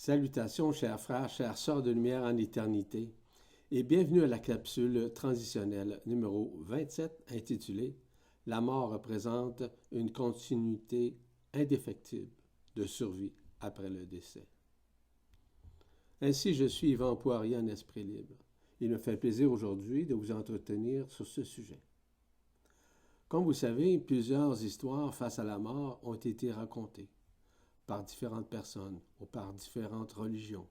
Salutations, chers frères, chères sœurs de lumière en éternité, et bienvenue à la capsule transitionnelle numéro 27 intitulée La mort représente une continuité indéfectible de survie après le décès. Ainsi, je suis Yvan Poirier en esprit libre. Il me fait plaisir aujourd'hui de vous entretenir sur ce sujet. Comme vous savez, plusieurs histoires face à la mort ont été racontées par différentes personnes ou par différentes religions,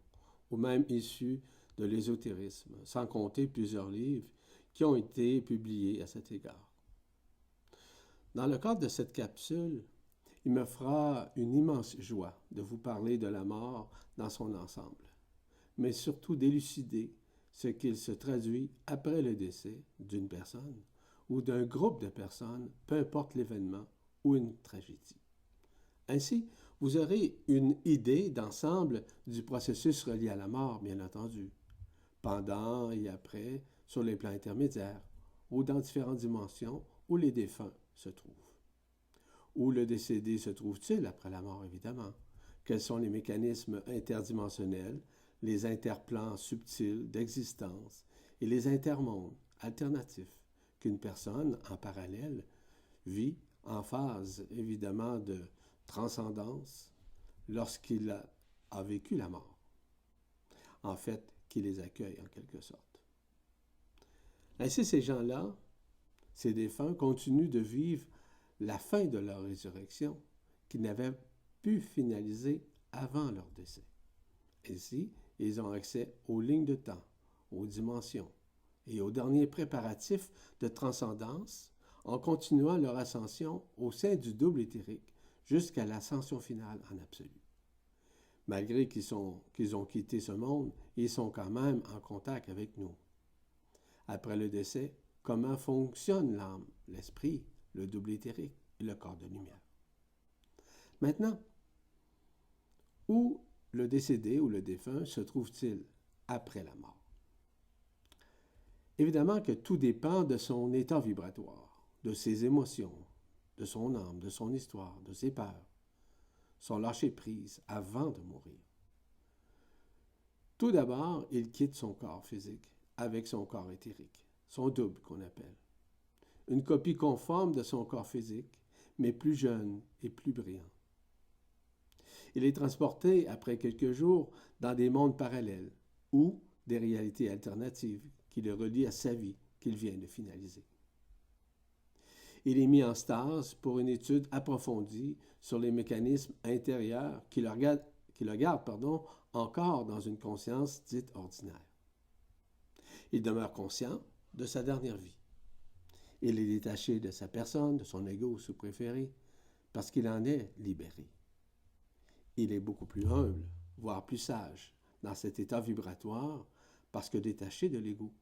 ou même issues de l'ésotérisme, sans compter plusieurs livres qui ont été publiés à cet égard. Dans le cadre de cette capsule, il me fera une immense joie de vous parler de la mort dans son ensemble, mais surtout d'élucider ce qu'il se traduit après le décès d'une personne ou d'un groupe de personnes, peu importe l'événement ou une tragédie. Ainsi, vous aurez une idée d'ensemble du processus relié à la mort, bien entendu, pendant et après, sur les plans intermédiaires, ou dans différentes dimensions où les défunts se trouvent. Où le décédé se trouve-t-il après la mort, évidemment? Quels sont les mécanismes interdimensionnels, les interplans subtils d'existence et les intermondes alternatifs qu'une personne, en parallèle, vit en phase, évidemment, de transcendance lorsqu'il a vécu la mort. En fait, qui les accueille en quelque sorte. Ainsi, ces gens-là, ces défunts, continuent de vivre la fin de leur résurrection qu'ils n'avaient pu finaliser avant leur décès. Ainsi, ils ont accès aux lignes de temps, aux dimensions et aux derniers préparatifs de transcendance en continuant leur ascension au sein du double éthérique jusqu'à l'ascension finale en absolu. Malgré qu'ils ont quitté ce monde, ils sont quand même en contact avec nous. Après le décès, comment fonctionne l'âme, l'esprit, le double éthérique et le corps de lumière? Maintenant, où le décédé ou le défunt se trouve-t-il après la mort? Évidemment que tout dépend de son état vibratoire, de ses émotions, de son âme, de son histoire, de ses peurs, son lâcher-prise avant de mourir. Tout d'abord, il quitte son corps physique avec son corps éthérique, son double qu'on appelle. Une copie conforme de son corps physique, mais plus jeune et plus brillant. Il est transporté après quelques jours dans des mondes parallèles ou des réalités alternatives qui le relient à sa vie qu'il vient de finaliser. Il est mis en stase pour une étude approfondie sur les mécanismes intérieurs qui le gardent encore dans une conscience dite ordinaire. Il demeure conscient de sa dernière vie. Il est détaché de sa personne, de son ego sous-préféré, parce qu'il en est libéré. Il est beaucoup plus humble, voire plus sage, dans cet état vibratoire, parce que détaché de l'ego.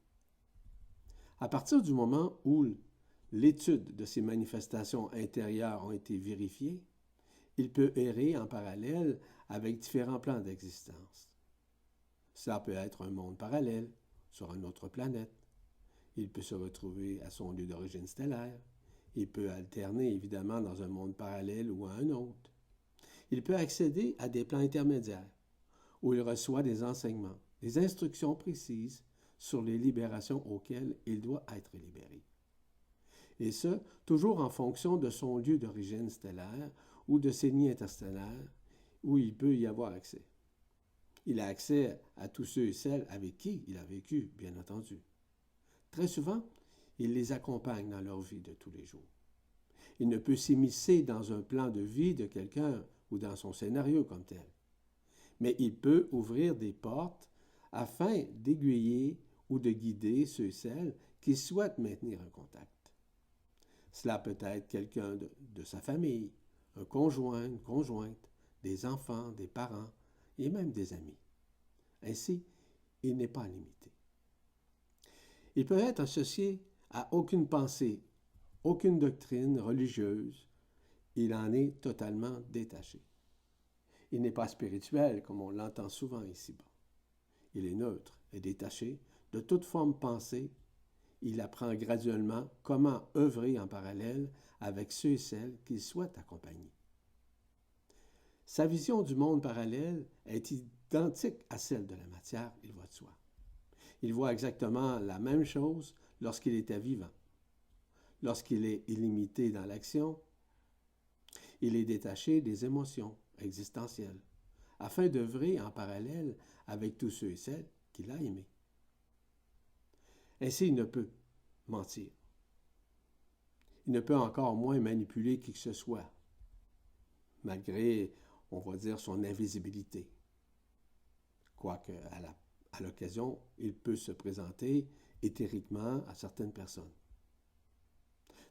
À partir du moment où l'étude de ces manifestations intérieures ont été vérifiées, il peut errer en parallèle avec différents plans d'existence. Cela peut être un monde parallèle, sur une autre planète. Il peut se retrouver à son lieu d'origine stellaire. Il peut alterner évidemment dans un monde parallèle ou à un autre. Il peut accéder à des plans intermédiaires, où il reçoit des enseignements, des instructions précises sur les libérations auxquelles il doit être libéré. Et ce, toujours en fonction de son lieu d'origine stellaire ou de ses nids interstellaires où il peut y avoir accès. Il a accès à tous ceux et celles avec qui il a vécu, bien entendu. Très souvent, il les accompagne dans leur vie de tous les jours. Il ne peut s'immiscer dans un plan de vie de quelqu'un ou dans son scénario comme tel. Mais il peut ouvrir des portes afin d'aiguiller ou de guider ceux et celles qui souhaitent maintenir un contact. Cela peut être quelqu'un de sa famille, un conjoint, une conjointe, des enfants, des parents et même des amis. Ainsi, il n'est pas limité. Il peut être associé à aucune pensée, aucune doctrine religieuse. Il en est totalement détaché. Il n'est pas spirituel comme on l'entend souvent ici-bas. Il est neutre et détaché de toute forme pensée. Il apprend graduellement comment œuvrer en parallèle avec ceux et celles qu'il souhaite accompagner. Sa vision du monde parallèle est identique à celle de la matière, il va de soi. Il voit exactement la même chose lorsqu'il était vivant. Lorsqu'il est illimité dans l'action, il est détaché des émotions existentielles, afin d'œuvrer en parallèle avec tous ceux et celles qu'il a aimés. Ainsi, il ne peut mentir. Il ne peut encore moins manipuler qui que ce soit, malgré, on va dire, son invisibilité. Quoique, à l'occasion, il peut se présenter éthériquement à certaines personnes.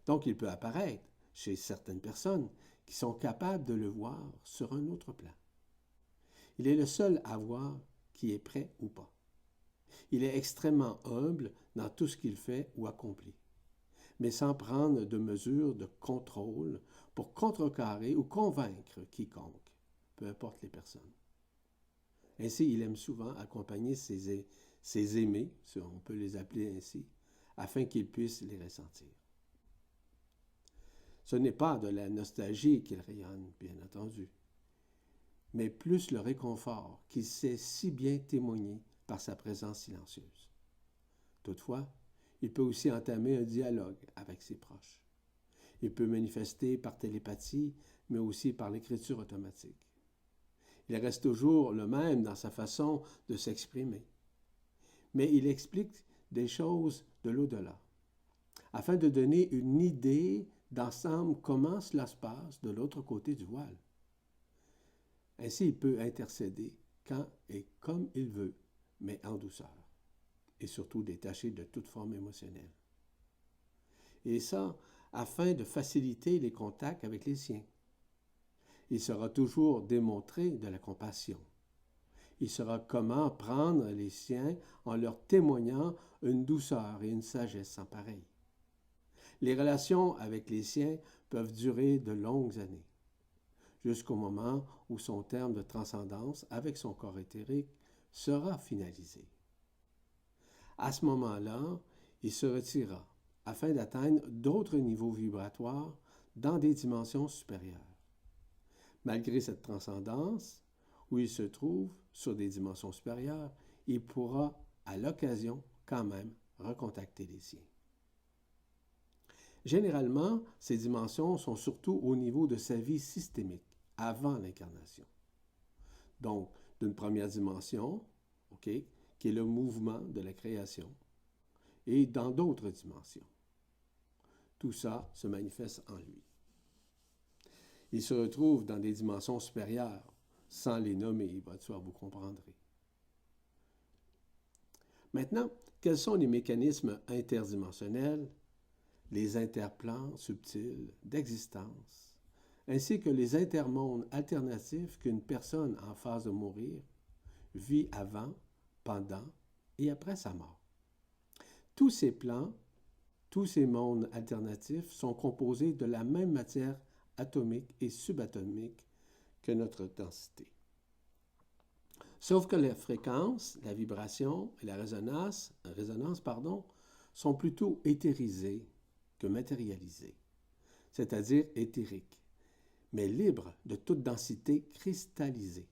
Donc, il peut apparaître chez certaines personnes qui sont capables de le voir sur un autre plan. Il est le seul à voir qui est prêt ou pas. Il est extrêmement humble dans tout ce qu'il fait ou accomplit, mais sans prendre de mesures de contrôle pour contrecarrer ou convaincre quiconque, peu importe les personnes. Ainsi, il aime souvent accompagner ses aimés, si on peut les appeler ainsi, afin qu'ils puissent les ressentir. Ce n'est pas de la nostalgie qu'il rayonne, bien entendu, mais plus le réconfort qu'il sait si bien témoigner par sa présence silencieuse. Toutefois, il peut aussi entamer un dialogue avec ses proches. Il peut manifester par télépathie, mais aussi par l'écriture automatique. Il reste toujours le même dans sa façon de s'exprimer, mais il explique des choses de l'au-delà, afin de donner une idée d'ensemble comment cela se passe de l'autre côté du voile. Ainsi, il peut intercéder quand et comme il veut, mais en douceur, et surtout détaché de toute forme émotionnelle. Et ça, afin de faciliter les contacts avec les siens. Il sera toujours démontré de la compassion. Il saura comment prendre les siens en leur témoignant une douceur et une sagesse sans pareil. Les relations avec les siens peuvent durer de longues années, jusqu'au moment où son terme de transcendance avec son corps éthérique sera finalisé. À ce moment-là, il se retirera afin d'atteindre d'autres niveaux vibratoires dans des dimensions supérieures. Malgré cette transcendance, où il se trouve sur des dimensions supérieures, il pourra, à l'occasion, quand même, recontacter les siens. Généralement, ces dimensions sont surtout au niveau de sa vie systémique, avant l'incarnation. Donc, d'une première dimension, qui est le mouvement de la création, et dans d'autres dimensions. Tout ça se manifeste en lui. Il se retrouve dans des dimensions supérieures, sans les nommer, il va de soi, vous comprendrez. Maintenant, quels sont les mécanismes interdimensionnels, les interplans subtils d'existence, ainsi que les intermondes alternatifs qu'une personne en phase de mourir vit avant, pendant et après sa mort? Tous ces plans, tous ces mondes alternatifs sont composés de la même matière atomique et subatomique que notre densité. Sauf que la fréquence, la vibration et la résonance sont plutôt éthérisées que matérialisées, c'est-à-dire éthériques, mais libres de toute densité cristallisée.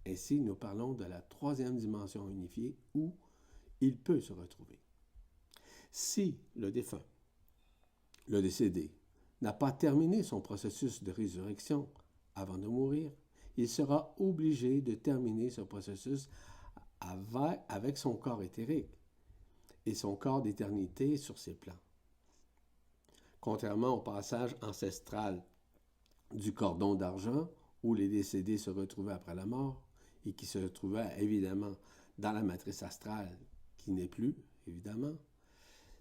Ainsi, nous parlons de la troisième dimension unifiée où il peut se retrouver. Si le défunt, le décédé, n'a pas terminé son processus de résurrection avant de mourir, il sera obligé de terminer ce processus avec son corps éthérique et son corps d'éternité sur ces plans. Contrairement au passage ancestral du cordon d'argent, où les décédés se retrouvaient après la mort et qui se trouvaient évidemment dans la matrice astrale, qui n'est plus, évidemment,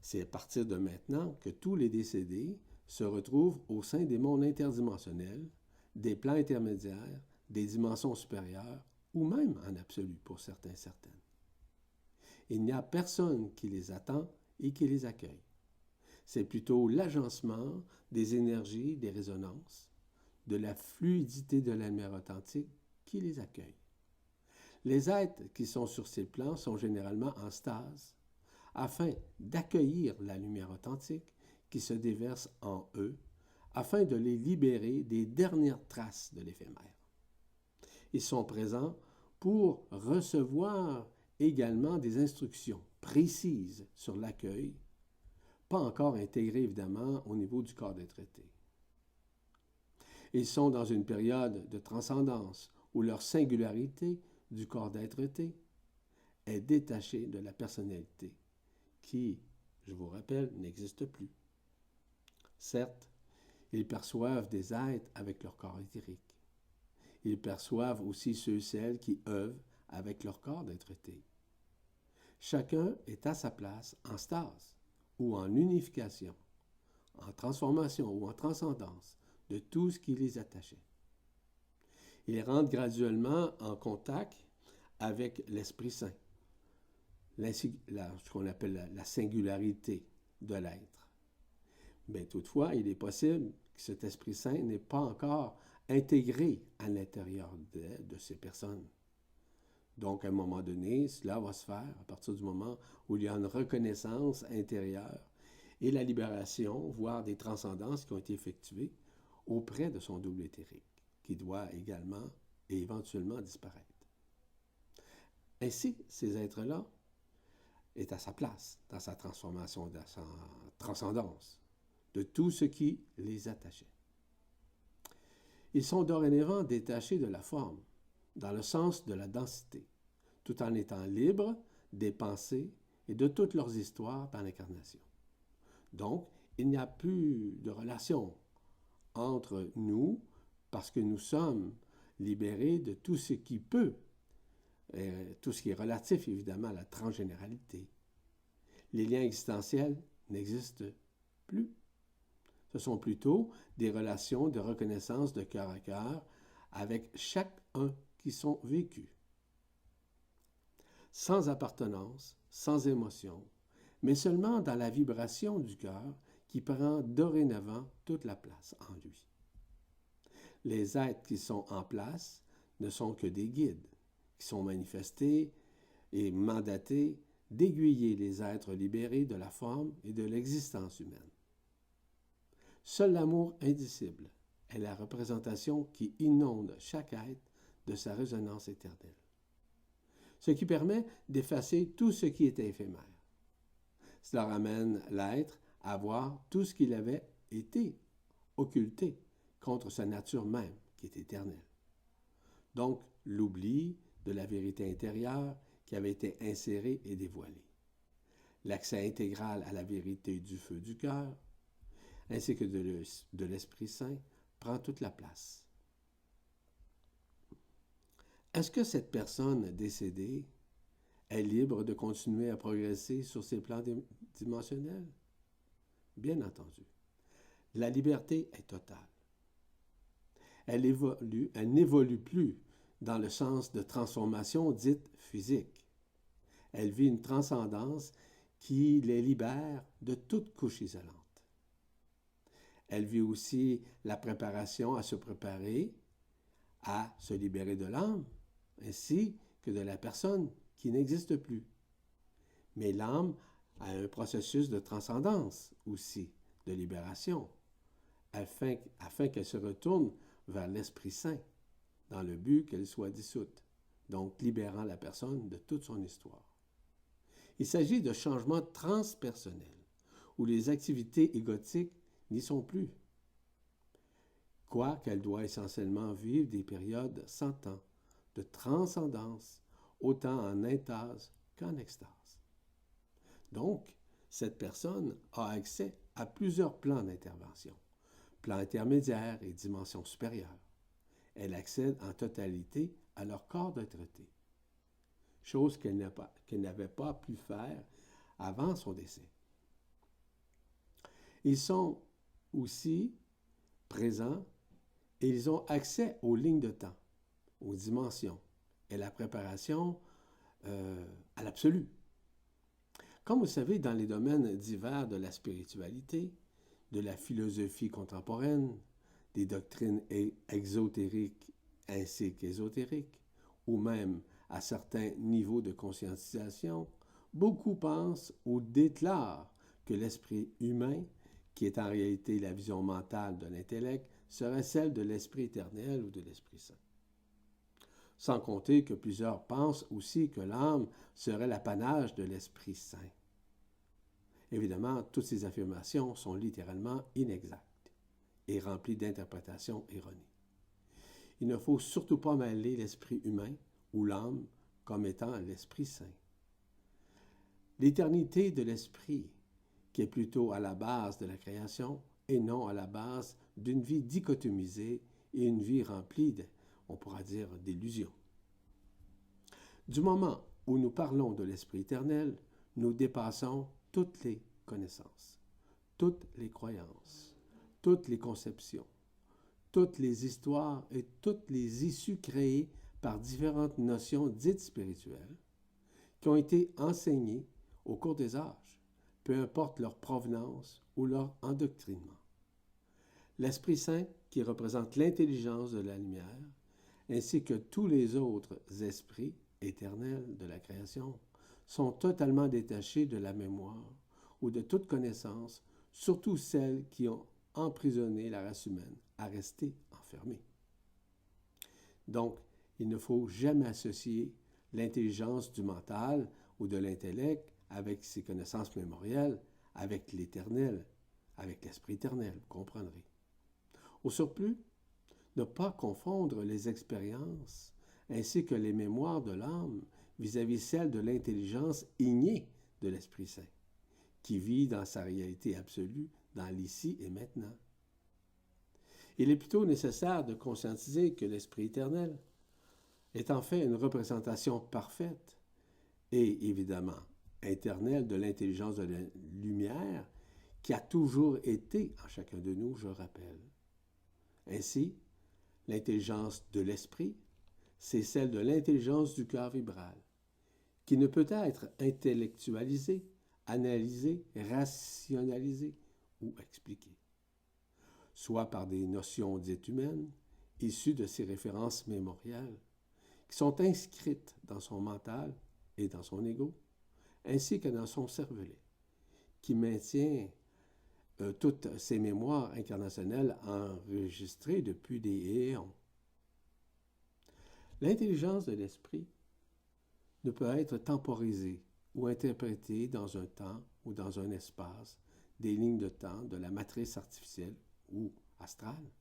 c'est à partir de maintenant que tous les décédés se retrouvent au sein des mondes interdimensionnels, des plans intermédiaires, des dimensions supérieures, ou même en absolu pour certains et certaines. Il n'y a personne qui les attend et qui les accueille. C'est plutôt l'agencement des énergies, des résonances, de la fluidité de la lumière authentique qui les accueille. Les êtres qui sont sur ces plans sont généralement en stase, afin d'accueillir la lumière authentique qui se déverse en eux, afin de les libérer des dernières traces de l'éphémère. Ils sont présents pour recevoir également des instructions précises sur l'accueil, pas encore intégrées évidemment au niveau du corps des traités. Ils sont dans une période de transcendance où leur singularité du corps d'être-té est détachée de la personnalité qui, je vous rappelle, n'existe plus. Certes, ils perçoivent des êtres avec leur corps éthérique. Ils perçoivent aussi ceux et celles qui œuvrent avec leur corps d'être-té. Chacun est à sa place en stase ou en unification, en transformation ou en transcendance de tout ce qui les attachait. Ils rentrent graduellement en contact avec l'Esprit Saint, ce qu'on appelle la singularité de l'être. Mais toutefois, il est possible que cet Esprit Saint n'ait pas encore intégré à l'intérieur de ces personnes. Donc, à un moment donné, cela va se faire à partir du moment où il y a une reconnaissance intérieure et la libération, voire des transcendances qui ont été effectuées auprès de son double éthérique, qui doit également et éventuellement disparaître. Ainsi, ces êtres-là est à sa place dans sa transformation, dans sa transcendance de tout ce qui les attachait. Ils sont dorénavant détachés de la forme, dans le sens de la densité, tout en étant libres des pensées et de toutes leurs histoires dans l'incarnation. Donc, il n'y a plus de relation entre nous parce que nous sommes libérés de tout ce qui peut, tout ce qui est relatif évidemment à la transgénéralité. Les liens existentiels n'existent plus. Ce sont plutôt des relations de reconnaissance de cœur à cœur avec chacun qui sont vécus. Sans appartenance, sans émotion, mais seulement dans la vibration du cœur qui prend dorénavant toute la place en lui. Les êtres qui sont en place ne sont que des guides, qui sont manifestés et mandatés d'aiguiller les êtres libérés de la forme et de l'existence humaine. Seul l'amour indicible est la représentation qui inonde chaque être de sa résonance éternelle, ce qui permet d'effacer tout ce qui est éphémère. Cela ramène l'être à voir tout ce qu'il avait été occulté contre sa nature même, qui est éternelle. Donc, l'oubli de la vérité intérieure qui avait été insérée et dévoilée. L'accès intégral à la vérité du feu du cœur, ainsi que de l'Esprit Saint, prend toute la place. Est-ce que cette personne décédée est libre de continuer à progresser sur ces plans dimensionnels? Bien entendu. La liberté est totale. Elle n'évolue plus dans le sens de transformation dite physique. Elle vit une transcendance qui les libère de toute couche isolante. Elle vit aussi la préparation à se préparer à se libérer de l'âme, ainsi que de la personne qui n'existe plus. Mais l'âme a un processus de transcendance aussi, de libération, afin qu'elle se retourne vers l'Esprit Saint, dans le but qu'elle soit dissoute, donc libérant la personne de toute son histoire. Il s'agit de changements transpersonnels, où les activités égotiques n'y sont plus, quoiqu'elle doit essentiellement vivre des périodes sans temps, de transcendance, autant en intase qu'en extase. Donc, cette personne a accès à plusieurs plans d'intervention, plans intermédiaires et dimensions supérieures. Elle accède en totalité à leur corps d'être-té, chose qu'elle n'avait pas pu faire avant son décès. Ils sont aussi présents et ils ont accès aux lignes de temps, aux dimensions et la préparation à l'absolu. Comme vous savez, dans les domaines divers de la spiritualité, de la philosophie contemporaine, des doctrines exotériques ainsi qu'ésotériques, ou même à certains niveaux de conscientisation, beaucoup pensent ou déclarent que l'esprit humain, qui est en réalité la vision mentale de l'intellect, serait celle de l'esprit éternel ou de l'Esprit Saint. sans compter que plusieurs pensent aussi que l'âme serait l'apanage de l'Esprit Saint. Évidemment, toutes ces affirmations sont littéralement inexactes et remplies d'interprétations erronées. Il ne faut surtout pas mêler l'esprit humain ou l'âme comme étant l'Esprit Saint. L'éternité de l'Esprit, qui est plutôt à la base de la création et non à la base d'une vie dichotomisée et une vie remplie, on pourra dire, d'illusions. Du moment où nous parlons de l'Esprit éternel, nous dépassons toutes les connaissances, toutes les croyances, toutes les conceptions, toutes les histoires et toutes les issues créées par différentes notions dites spirituelles qui ont été enseignées au cours des âges, peu importe leur provenance ou leur endoctrinement. L'Esprit Saint, qui représente l'intelligence de la lumière, ainsi que tous les autres esprits éternels de la création, sont totalement détachés de la mémoire ou de toute connaissance, surtout celles qui ont emprisonné la race humaine à rester enfermée. Donc, il ne faut jamais associer l'intelligence du mental ou de l'intellect avec ses connaissances mémorielles, avec l'éternel, avec l'Esprit éternel, vous comprendrez. Au surplus, ne pas confondre les expériences ainsi que les mémoires de l'âme vis-à-vis celles de l'intelligence innée de l'Esprit Saint, qui vit dans sa réalité absolue, dans l'ici et maintenant. Il est plutôt nécessaire de conscientiser que l'Esprit éternel est en fait une représentation parfaite et évidemment éternelle de l'intelligence de la lumière qui a toujours été en chacun de nous, je rappelle. Ainsi, l'intelligence de l'esprit, c'est celle de l'intelligence du cœur vibral, qui ne peut être intellectualisée, analysée, rationalisée ou expliquée, soit par des notions dites humaines, issues de ses références mémorielles, qui sont inscrites dans son mental et dans son ego, ainsi que dans son cervelet, qui maintient toutes ces mémoires incarnationnelles enregistrées depuis des éons. L'intelligence de l'esprit ne peut être temporisée ou interprétée dans un temps ou dans un espace, des lignes de temps de la matrice artificielle ou astrale,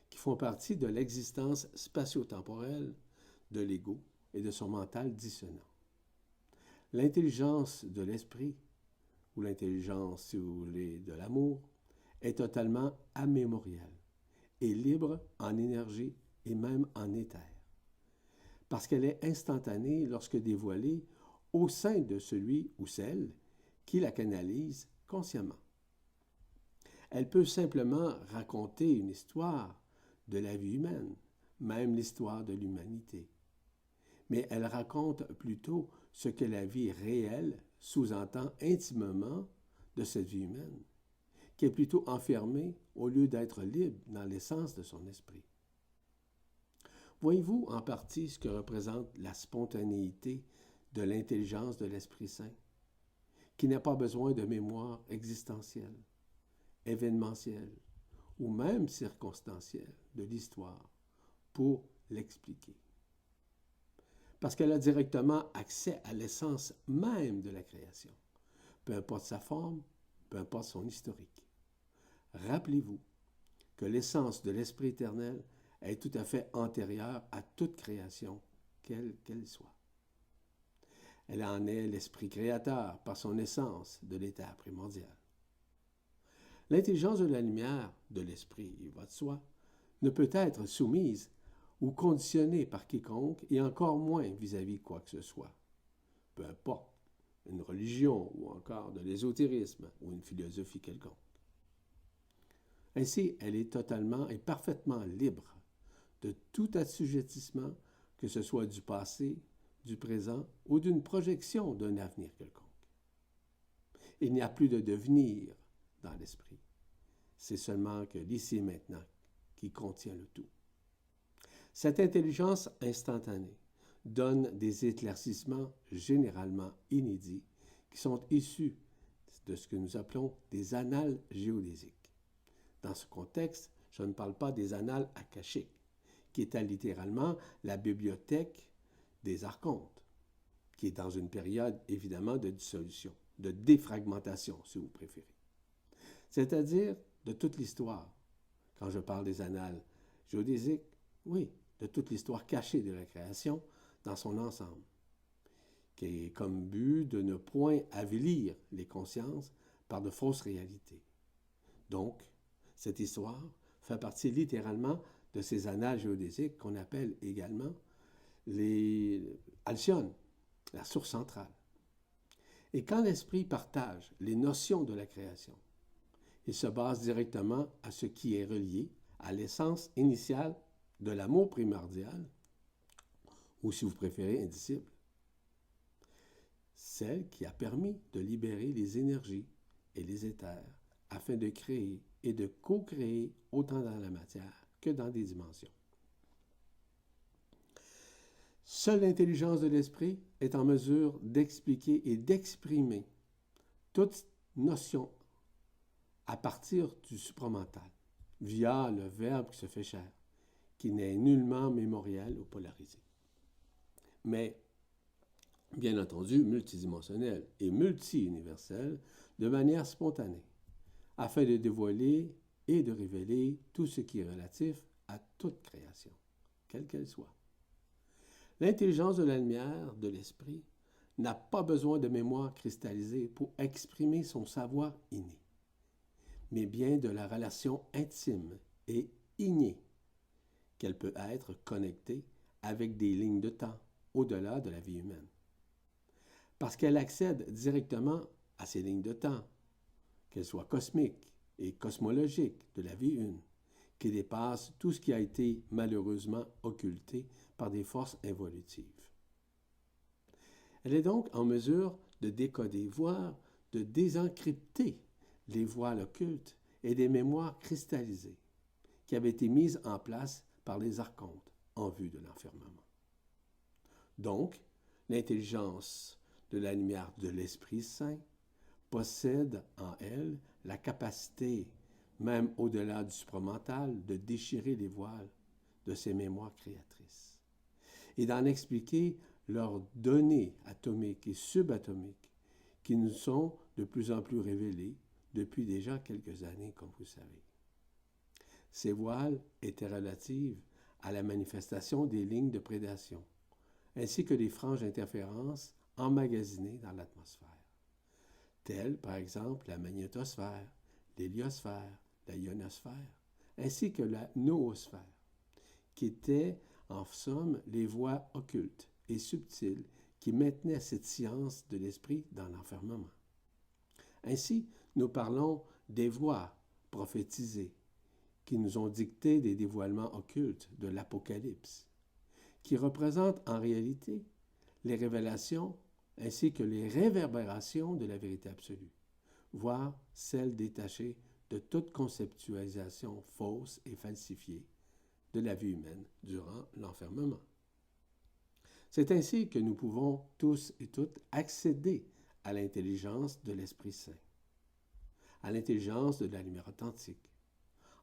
qui font partie de l'existence spatio-temporelle de l'ego et de son mental dissonant. L'intelligence de l'esprit, ou l'intelligence, si vous voulez, de l'amour, est totalement amémorielle et libre en énergie et même en éther, parce qu'elle est instantanée lorsque dévoilée au sein de celui ou celle qui la canalise consciemment. Elle peut simplement raconter une histoire de la vie humaine, même l'histoire de l'humanité. Mais elle raconte plutôt ce que la vie réelle sous-entend intimement de cette vie humaine, qui est plutôt enfermée au lieu d'être libre dans l'essence de son esprit. Voyez-vous en partie ce que représente la spontanéité de l'intelligence de l'Esprit Saint, qui n'a pas besoin de mémoire existentielle, événementielle ou même circonstancielle de l'histoire pour l'expliquer. Parce qu'elle a directement accès à l'essence même de la création, peu importe sa forme, peu importe son historique. Rappelez-vous que l'essence de l'Esprit éternel est tout à fait antérieure à toute création, quelle qu'elle soit. Elle en est l'Esprit créateur par son essence de l'état primordial. L'intelligence de la lumière, de l'Esprit, il va de soi, ne peut être soumise ou conditionnée par quiconque et encore moins vis-à-vis quoi que ce soit. Peu importe, une religion ou encore de l'ésotérisme ou une philosophie quelconque. Ainsi, elle est totalement et parfaitement libre de tout assujettissement, que ce soit du passé, du présent ou d'une projection d'un avenir quelconque. Il n'y a plus de devenir dans l'esprit. C'est seulement que l'ici et maintenant qui contient le tout. Cette intelligence instantanée donne des éclaircissements généralement inédits qui sont issus de ce que nous appelons des annales géodésiques. Dans ce contexte, je ne parle pas des annales akashiques, qui était littéralement la bibliothèque des archontes, qui est dans une période évidemment de dissolution, de défragmentation, si vous préférez. C'est-à-dire de toute l'histoire. Quand je parle des annales géodésiques, oui, de toute l'histoire cachée de la création dans son ensemble, qui est comme but de ne point avilir les consciences par de fausses réalités. Donc, cette histoire fait partie littéralement de ces annales géodésiques qu'on appelle également les Alcyone, la source centrale. Et quand l'esprit partage les notions de la création, il se base directement à ce qui est relié à l'essence initiale de l'amour primordial, ou si vous préférez, indicible, celle qui a permis de libérer les énergies et les éthers afin de créer et de co-créer autant dans la matière que dans des dimensions. Seule l'intelligence de l'esprit est en mesure d'expliquer et d'exprimer toute notion à partir du supramental, via le Verbe qui se fait chair, qui n'est nullement mémoriel ou polarisé, mais bien entendu multidimensionnel et multi-universel de manière spontanée, afin de dévoiler et de révéler tout ce qui est relatif à toute création, quelle qu'elle soit. L'intelligence de la lumière, de l'esprit, n'a pas besoin de mémoire cristallisée pour exprimer son savoir inné, mais bien de la relation intime et innée qu'elle peut être connectée avec des lignes de temps au-delà de la vie humaine. Parce qu'elle accède directement à ces lignes de temps, qu'elles soient cosmiques et cosmologiques de la vie une, qui dépassent tout ce qui a été malheureusement occulté par des forces involutives. Elle est donc en mesure de décoder, voire de désencrypter les voiles occultes et des mémoires cristallisées qui avaient été mises en place par les archontes en vue de l'enfermement. Donc, l'intelligence de la lumière de l'Esprit Saint possède en elle la capacité, même au-delà du supramental, de déchirer les voiles de ses mémoires créatrices et d'en expliquer leurs données atomiques et subatomiques qui nous sont de plus en plus révélées depuis déjà quelques années, comme vous savez. Ces voiles étaient relatives à la manifestation des lignes de prédation, ainsi que des franges d'interférence emmagasinées dans l'atmosphère, telles par exemple la magnétosphère, l'héliosphère, la ionosphère, ainsi que la noosphère, qui étaient en somme les voies occultes et subtiles qui maintenaient cette science de l'esprit dans l'enfermement. Ainsi, nous parlons des voix prophétisées qui nous ont dicté des dévoilements occultes de l'Apocalypse, qui représentent en réalité les révélations ainsi que les réverbérations de la vérité absolue, voire celles détachées de toute conceptualisation fausse et falsifiée de la vie humaine durant l'enfermement. C'est ainsi que nous pouvons tous et toutes accéder à l'intelligence de l'Esprit Saint, à l'intelligence de la lumière authentique,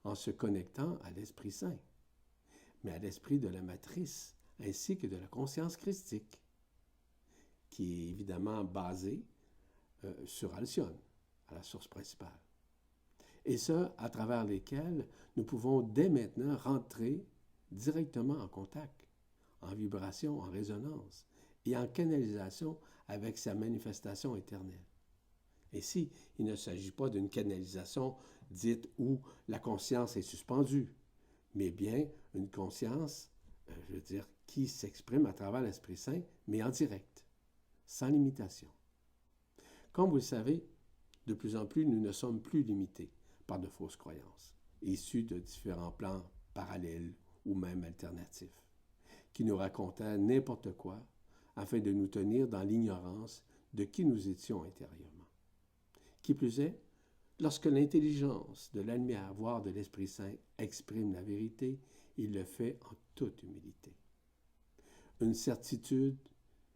en se connectant à l'Esprit Saint, mais à l'esprit de la matrice ainsi que de la conscience christique, qui est évidemment basée sur Alcyone, à la source principale. Et ce, à travers lesquels nous pouvons dès maintenant rentrer directement en contact, en vibration, en résonance et en canalisation avec sa manifestation éternelle. Ici, il ne s'agit pas d'une canalisation dite où la conscience est suspendue, mais bien une conscience, qui s'exprime à travers l'Esprit Saint, mais en direct, sans limitation. Comme vous le savez, de plus en plus, nous ne sommes plus limités par de fausses croyances, issues de différents plans parallèles ou même alternatifs, qui nous racontaient n'importe quoi afin de nous tenir dans l'ignorance de qui nous étions intérieurement. Qui plus est, lorsque l'intelligence de la lumière, voire de l'Esprit Saint, exprime la vérité, il le fait en toute humilité. Une certitude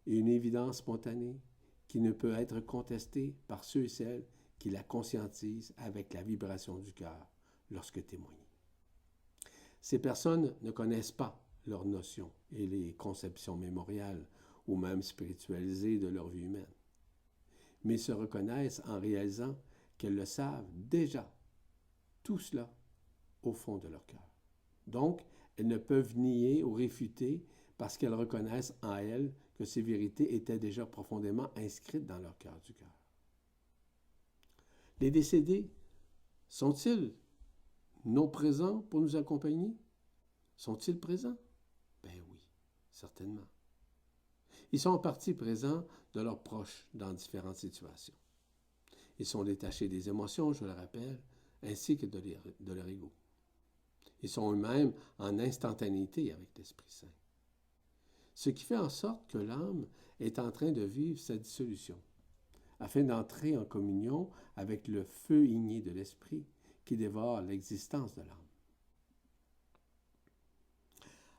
et une évidence spontanée qui ne peut être contestée par ceux et celles qui la conscientisent avec la vibration du cœur lorsque témoignés. Ces personnes ne connaissent pas leurs notions et les conceptions mémoriales ou même spiritualisées de leur vie humaine, mais se reconnaissent en réalisant qu'elles le savent déjà, tout cela, au fond de leur cœur. Donc, elles ne peuvent nier ou réfuter parce qu'elles reconnaissent en elles que ces vérités étaient déjà profondément inscrites dans leur cœur du cœur. Les décédés sont-ils non présents pour nous accompagner? Sont-ils présents? Ben oui, certainement. Ils sont en partie présents de leurs proches dans différentes situations. Ils sont détachés des émotions, je le rappelle, ainsi que de leur ego. Ils sont eux-mêmes en instantanéité avec l'Esprit Saint. Ce qui fait en sorte que l'âme est en train de vivre sa dissolution, afin d'entrer en communion avec le feu igné de l'Esprit qui dévore l'existence de l'âme.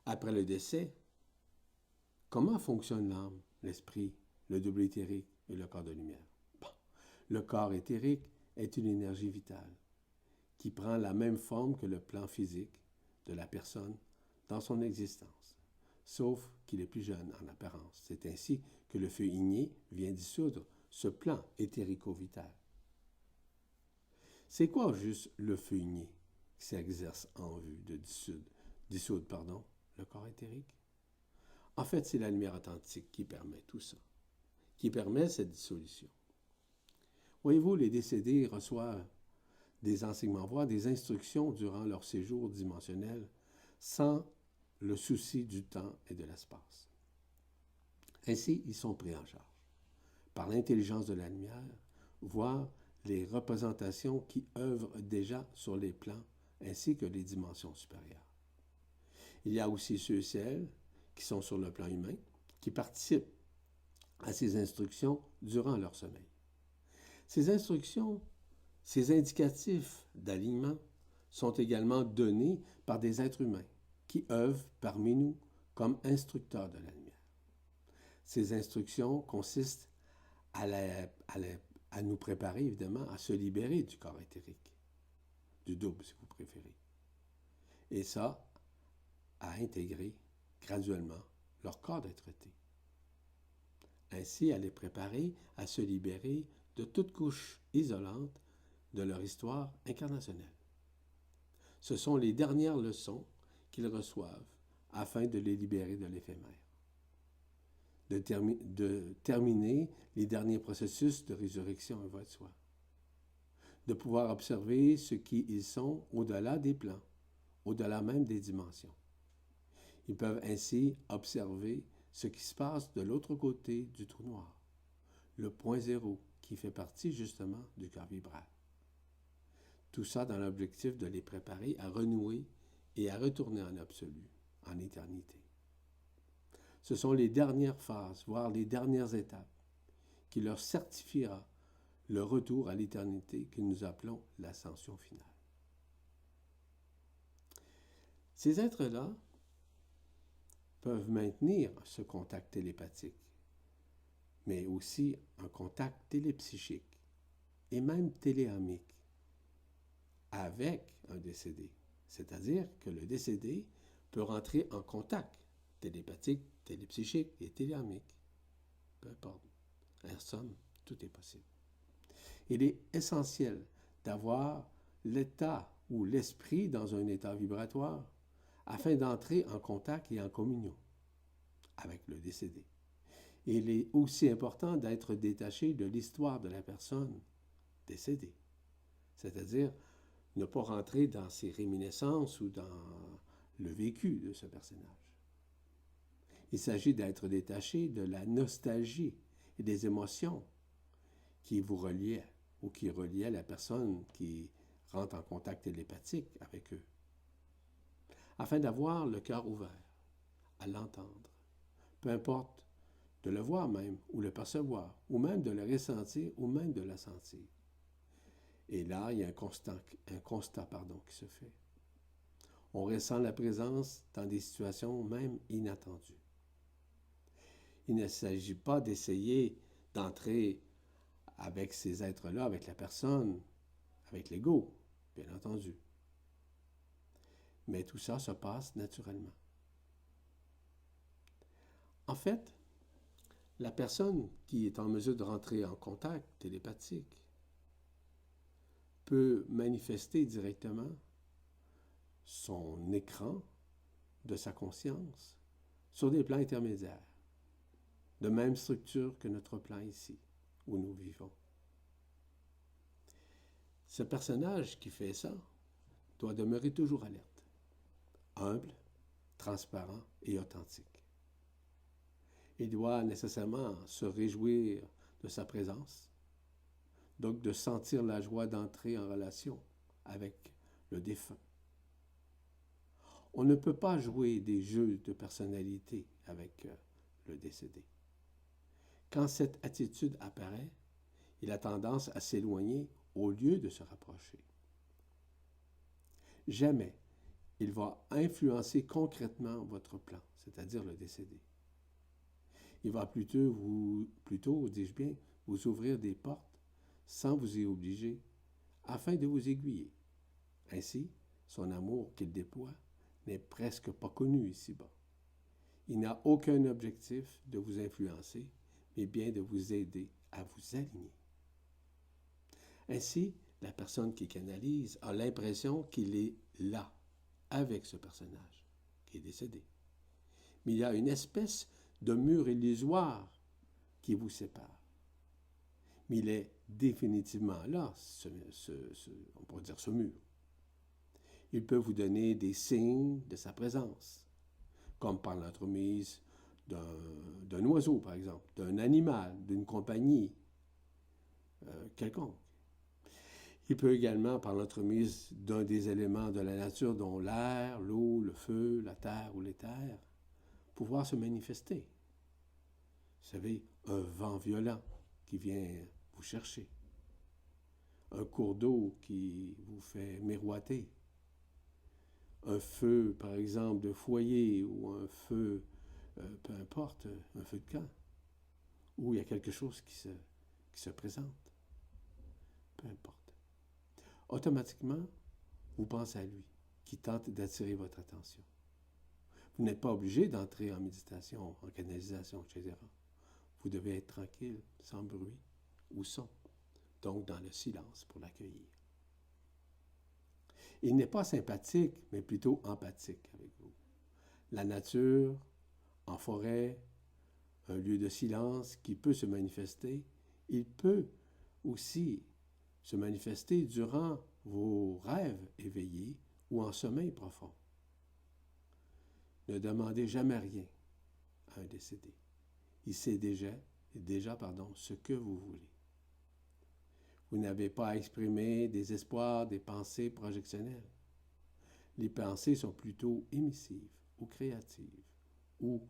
Après le décès, comment fonctionne l'âme, l'esprit, le double éthérique et le corps de lumière? Bon, le corps éthérique est une énergie vitale qui prend la même forme que le plan physique de la personne dans son existence, sauf qu'il est plus jeune en apparence. C'est ainsi que le feu igné vient dissoudre ce plan éthérico-vital. C'est quoi juste le feu igné qui s'exerce en vue de dissoudre le corps éthérique? En fait, c'est la lumière authentique qui permet tout ça, qui permet cette dissolution. Voyez-vous, les décédés reçoivent des enseignements, voire des instructions durant leur séjour dimensionnel sans le souci du temps et de l'espace. Ainsi, ils sont pris en charge par l'intelligence de la lumière, voire les représentations qui œuvrent déjà sur les plans ainsi que les dimensions supérieures. Il y a aussi ceux et celles qui sont sur le plan humain, qui participent à ces instructions durant leur sommeil. Ces instructions, ces indicatifs d'alignement sont également donnés par des êtres humains qui œuvrent parmi nous comme instructeurs de la lumière. Ces instructions consistent à nous préparer, évidemment, à se libérer du corps éthérique, du double, si vous préférez. Et ça, à intégrer graduellement leur corps d'être-té. Ainsi, à les préparer à se libérer de toute couche isolante de leur histoire incarnationnelle. Ce sont les dernières leçons qu'ils reçoivent afin de les libérer de l'éphémère, de terminer les derniers processus de résurrection et va de soi, de pouvoir observer ce qu'ils sont au-delà des plans, au-delà même des dimensions. Ils peuvent ainsi observer ce qui se passe de l'autre côté du trou noir, le point zéro qui fait partie justement du corps vibral. Tout ça dans l'objectif de les préparer à renouer et à retourner en absolu, en éternité. Ce sont les dernières phases, voire les dernières étapes, qui leur certifiera le retour à l'éternité que nous appelons l'ascension finale. Ces êtres-là peuvent maintenir ce contact télépathique, mais aussi un contact télépsychique et même téléamique avec un décédé. C'est-à-dire que le décédé peut rentrer en contact télépathique, télépsychique et téléamique. Peu importe. En somme, tout est possible. Il est essentiel d'avoir l'état ou l'esprit dans un état vibratoire afin d'entrer en contact et en communion avec le décédé. Il est aussi important d'être détaché de l'histoire de la personne décédée, c'est-à-dire ne pas rentrer dans ses réminiscences ou dans le vécu de ce personnage. Il s'agit d'être détaché de la nostalgie et des émotions qui vous reliaient ou qui reliaient la personne qui rentre en contact télépathique avec eux, afin d'avoir le cœur ouvert à l'entendre, peu importe de le voir même, ou le percevoir, ou même de le ressentir, ou même de la sentir. Et là, il y a un constat qui se fait. On ressent la présence dans des situations même inattendues. Il ne s'agit pas d'essayer d'entrer avec ces êtres-là, avec la personne, avec l'ego, bien entendu. mais tout ça se passe naturellement. En fait, la personne qui est en mesure de rentrer en contact télépathique peut manifester directement son écran de sa conscience sur des plans intermédiaires, de même structure que notre plan ici, où nous vivons. Ce personnage qui fait ça doit demeurer toujours alerte, humble, transparent et authentique. Il doit nécessairement se réjouir de sa présence, donc de sentir la joie d'entrer en relation avec le défunt. On ne peut pas jouer des jeux de personnalité avec le décédé. Quand cette attitude apparaît, il a tendance à s'éloigner au lieu de se rapprocher. Jamais il va influencer concrètement votre plan, c'est-à-dire le décédé. Il va plutôt, dis-je bien, vous ouvrir des portes sans vous y obliger, afin de vous aiguiller. Ainsi, son amour qu'il déploie n'est presque pas connu ici-bas. Il n'a aucun objectif de vous influencer, mais bien de vous aider à vous aligner. Ainsi, la personne qui canalise a l'impression qu'il est là, avec ce personnage, qui est décédé. Mais il y a une espèce de mur illusoire qui vous sépare. Mais il est définitivement là, on pourrait dire ce mur. Il peut vous donner des signes de sa présence, comme par l'entremise d'un oiseau, par exemple, d'un animal, d'une compagnie quelconque. Il peut également, par l'entremise d'un des éléments de la nature, dont l'air, l'eau, le feu, la terre ou l'éther, pouvoir se manifester. Vous savez, un vent violent qui vient vous chercher, un cours d'eau qui vous fait miroiter, un feu, par exemple, de foyer ou un feu, peu importe, un feu de camp, où il y a quelque chose qui se présente, peu importe. Automatiquement, vous pensez à lui, qui tente d'attirer votre attention. Vous n'êtes pas obligé d'entrer en méditation, en canalisation, etc. Vous devez être tranquille, sans bruit ou son, donc dans le silence pour l'accueillir. Il n'est pas sympathique, mais plutôt empathique avec vous. La nature, en forêt, un lieu de silence qui peut se manifester, il peut aussi se manifester durant vos rêves éveillés ou en sommeil profond. Ne demandez jamais rien à un décédé. Il sait déjà ce que vous voulez. Vous n'avez pas à exprimer des espoirs, des pensées projectionnelles. Les pensées sont plutôt émissives ou créatives ou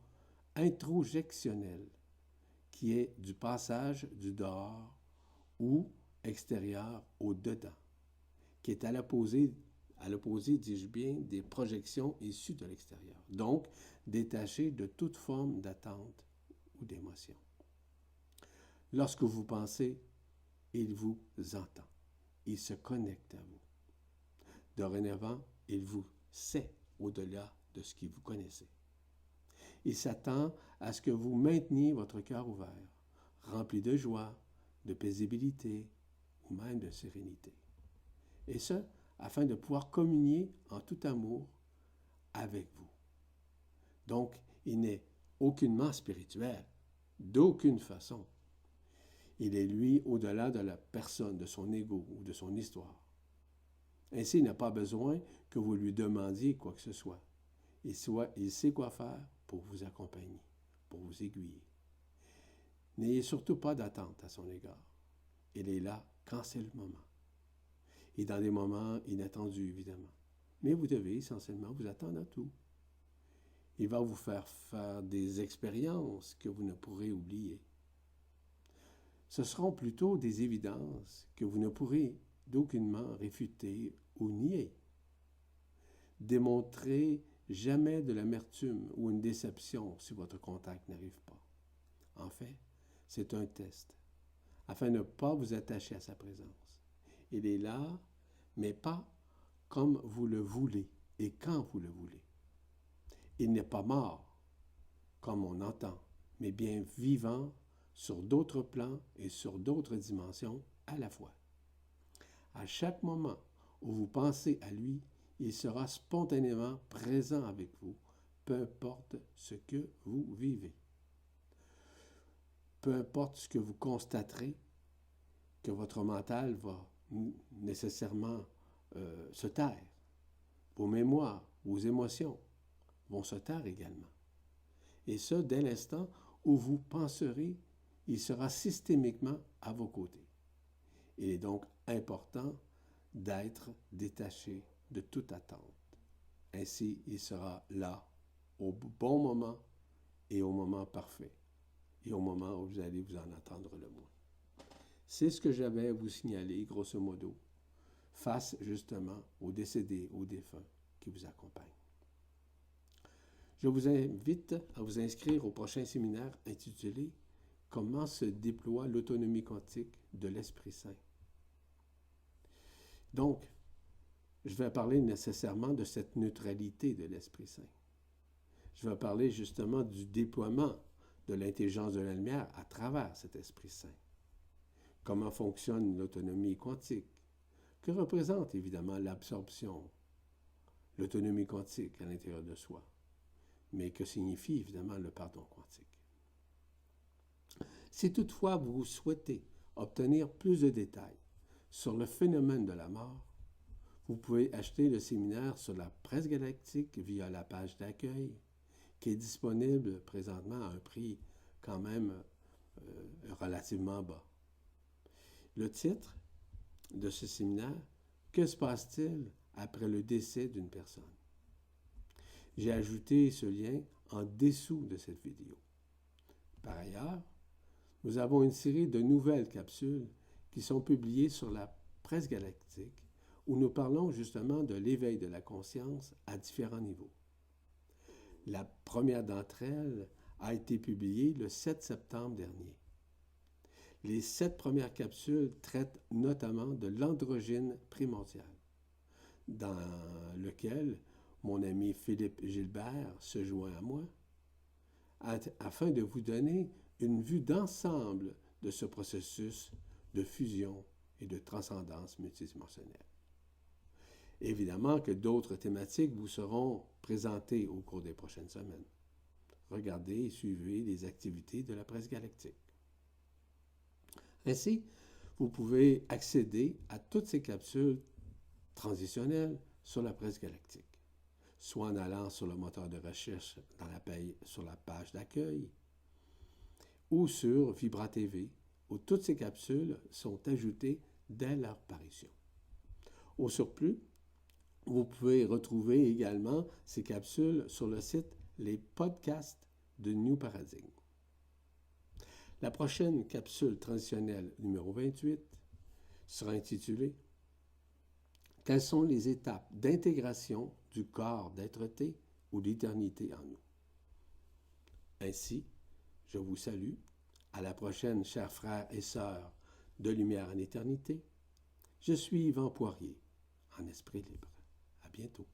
introjectionnelles, qui est du passage du dehors ou extérieur au dedans, qui est à l'opposé, dis-je bien, des projections issues de l'extérieur, donc détachées de toute forme d'attente ou d'émotion. Lorsque vous pensez, il vous entend. Il se connecte à vous. Dorénavant, il vous sait au-delà de ce que vous connaissez. Il s'attend à ce que vous mainteniez votre cœur ouvert, rempli de joie, de paisibilité ou même de sérénité. Et ce, afin de pouvoir communier en tout amour avec vous. Donc, il n'est aucunement spirituel, d'aucune façon. Il est, lui, au-delà de la personne, de son ego ou de son histoire. Ainsi, il n'a pas besoin que vous lui demandiez quoi que ce soit. Il sait quoi faire pour vous accompagner, pour vous aiguiller. N'ayez surtout pas d'attente à son égard. Il est là quand c'est le moment. Et dans des moments inattendus, évidemment. Mais vous devez essentiellement vous attendre à tout. Il va vous faire faire des expériences que vous ne pourrez oublier. Ce seront plutôt des évidences que vous ne pourrez d'aucunement réfuter ou nier. Démontrez jamais de l'amertume ou une déception si votre contact n'arrive pas. En fait, c'est un test, afin de ne pas vous attacher à sa présence. Il est là, mais pas comme vous le voulez et quand vous le voulez. Il n'est pas mort, comme on entend, mais bien vivant sur d'autres plans et sur d'autres dimensions à la fois. À chaque moment où vous pensez à lui, il sera spontanément présent avec vous, peu importe ce que vous vivez. Peu importe ce que vous constaterez, que votre mental va nécessairement se taire. Vos mémoires, vos émotions vont se taire également. Et ce, dès l'instant où vous penserez, il sera systémiquement à vos côtés. Il est donc important d'être détaché de toute attente. Ainsi, il sera là au bon moment et au moment parfait, et au moment où vous allez vous en attendre le moins. C'est ce que j'avais à vous signaler, grosso modo, face justement aux décédés, aux défunts qui vous accompagnent. Je vous invite à vous inscrire au prochain séminaire intitulé « Comment se déploie l'autonomie quantique de l'Esprit Saint ». Donc, je vais parler nécessairement de cette neutralité de l'Esprit Saint. Je vais parler justement du déploiement de l'intelligence de la lumière à travers cet Esprit Saint. Comment fonctionne l'autonomie quantique? Que représente évidemment l'absorption, l'autonomie quantique à l'intérieur de soi? Mais que signifie évidemment le pardon quantique? Si toutefois vous souhaitez obtenir plus de détails sur le phénomène de la mort, vous pouvez acheter le séminaire sur la presse galactique via la page d'accueil, qui est disponible présentement à un prix quand même relativement bas. Le titre de ce séminaire, « Que se passe-t-il après le décès d'une personne ?» J'ai ajouté ce lien en dessous de cette vidéo. Par ailleurs, nous avons une série de nouvelles capsules qui sont publiées sur la presse galactique où nous parlons justement de l'éveil de la conscience à différents niveaux. La première d'entre elles a été publiée le 7 septembre dernier. Les 7 premières capsules traitent notamment de l'androgyne primordial, dans lequel mon ami Philippe Gilbert se joint à moi, afin de vous donner une vue d'ensemble de ce processus de fusion et de transcendance multidimensionnelle. Évidemment que d'autres thématiques vous seront présentées au cours des prochaines semaines. Regardez et suivez les activités de la presse galactique. Ainsi, vous pouvez accéder à toutes ces capsules transitionnelles sur la presse galactique, soit en allant sur le moteur de recherche sur la page d'accueil, ou sur Vibra TV, où toutes ces capsules sont ajoutées dès leur parution. Au surplus, vous pouvez retrouver également ces capsules sur le site Les podcasts de New Paradigm. La prochaine capsule transitionnelle numéro 28 sera intitulée « Quelles sont les étapes d'intégration du corps d'être-té ou d'éternité en nous ?» Ainsi, je vous salue. À la prochaine, chers frères et sœurs de Lumière en éternité. Je suis Yvan Poirier, en esprit libre. À bientôt.